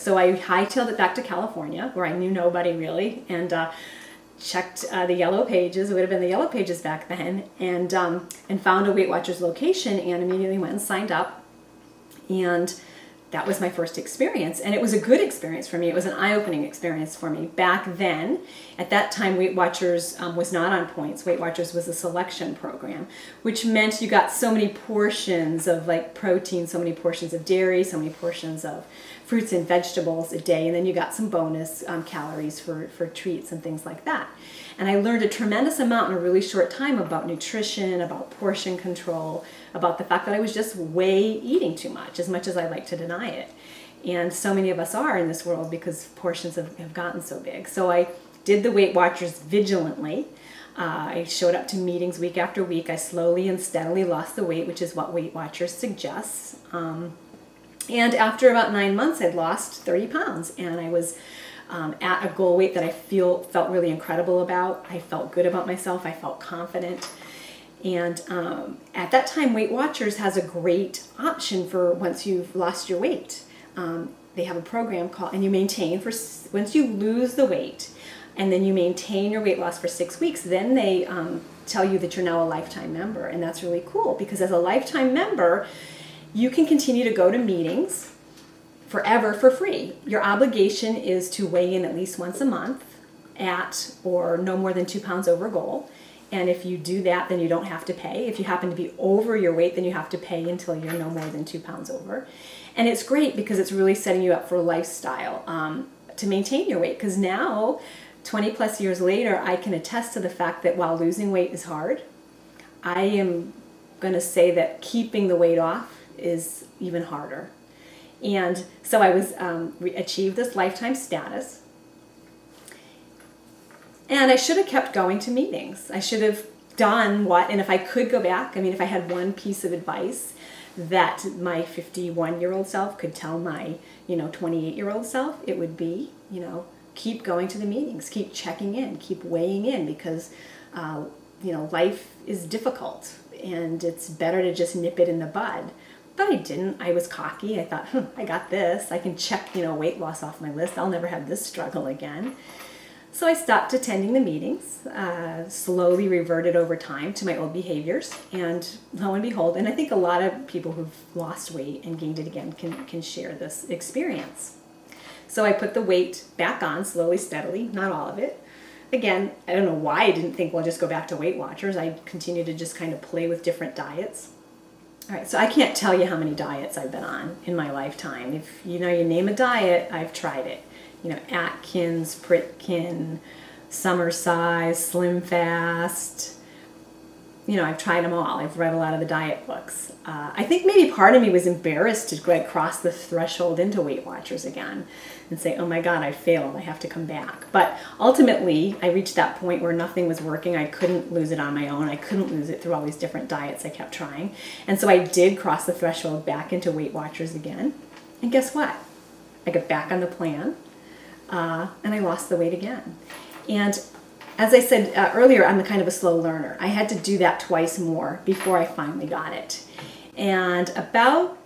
So I hightailed it back to California, where I knew nobody really, and checked the Yellow Pages. It would have been the Yellow Pages back then, and found a Weight Watchers location, and immediately went and signed up. And that was my first experience, and it was a good experience for me. It was an eye-opening experience for me. Back then, at that time, Weight Watchers was not on points. Weight Watchers was a selection program, which meant you got so many portions of like protein, so many portions of dairy, so many portions of fruits and vegetables a day, and then you got some bonus calories for treats and things like that. And I learned a tremendous amount in a really short time about nutrition, about portion control, about the fact that I was just way eating too much as I like to deny it. And so many of us are in this world because portions have gotten so big. So I did the Weight Watchers vigilantly. I showed up to meetings week after week. I slowly and steadily lost the weight, which is what Weight Watchers suggests. And after about 9 months, I'd lost 30 pounds, and I was at a goal weight that I felt really incredible about. I felt good about myself. I felt confident. And at that time, Weight Watchers has a great option for once you've lost your weight. They have a program called, and you maintain once you lose the weight, and then you maintain your weight loss for 6 weeks, then they tell you that you're now a lifetime member. And that's really cool, because as a lifetime member, you can continue to go to meetings forever for free. Your obligation is to weigh in at least once a month at or no more than 2 pounds over goal. And if you do that, then you don't have to pay. If you happen to be over your weight, then you have to pay until you're no more than 2 pounds over. And it's great because it's really setting you up for a lifestyle to maintain your weight. Because now, 20 plus years later, I can attest to the fact that while losing weight is hard, I am going to say that keeping the weight off is even harder. And so I was achieved this lifetime status. And I should have kept going to meetings. I should have done and if I could go back, I mean, if I had one piece of advice that my 51-year-old self could tell my, 28-year-old self, it would be, keep going to the meetings, keep checking in, keep weighing in, because, life is difficult and it's better to just nip it in the bud. But I didn't. I was cocky. I thought, I got this. I can check, weight loss off my list. I'll never have this struggle again. So I stopped attending the meetings, slowly reverted over time to my old behaviors, and lo and behold, and I think a lot of people who've lost weight and gained it again can share this experience. So I put the weight back on slowly, steadily, not all of it. Again, I don't know why I didn't think, well, just go back to Weight Watchers. I continued to just kind of play with different diets. All right, so I can't tell you how many diets I've been on in my lifetime. If you name a diet, I've tried it. Atkins, Pritkin, Summer Size, Slim Fast. I've tried them all. I've read a lot of the diet books. I think maybe part of me was embarrassed to cross the threshold into Weight Watchers again and say, oh my God, I failed. I have to come back. But ultimately, I reached that point where nothing was working. I couldn't lose it on my own. I couldn't lose it through all these different diets I kept trying. And so I did cross the threshold back into Weight Watchers again. And guess what? I got back on the plan. And I lost the weight again. And as I said earlier, I'm kind of a slow learner. I had to do that twice more before I finally got it. And about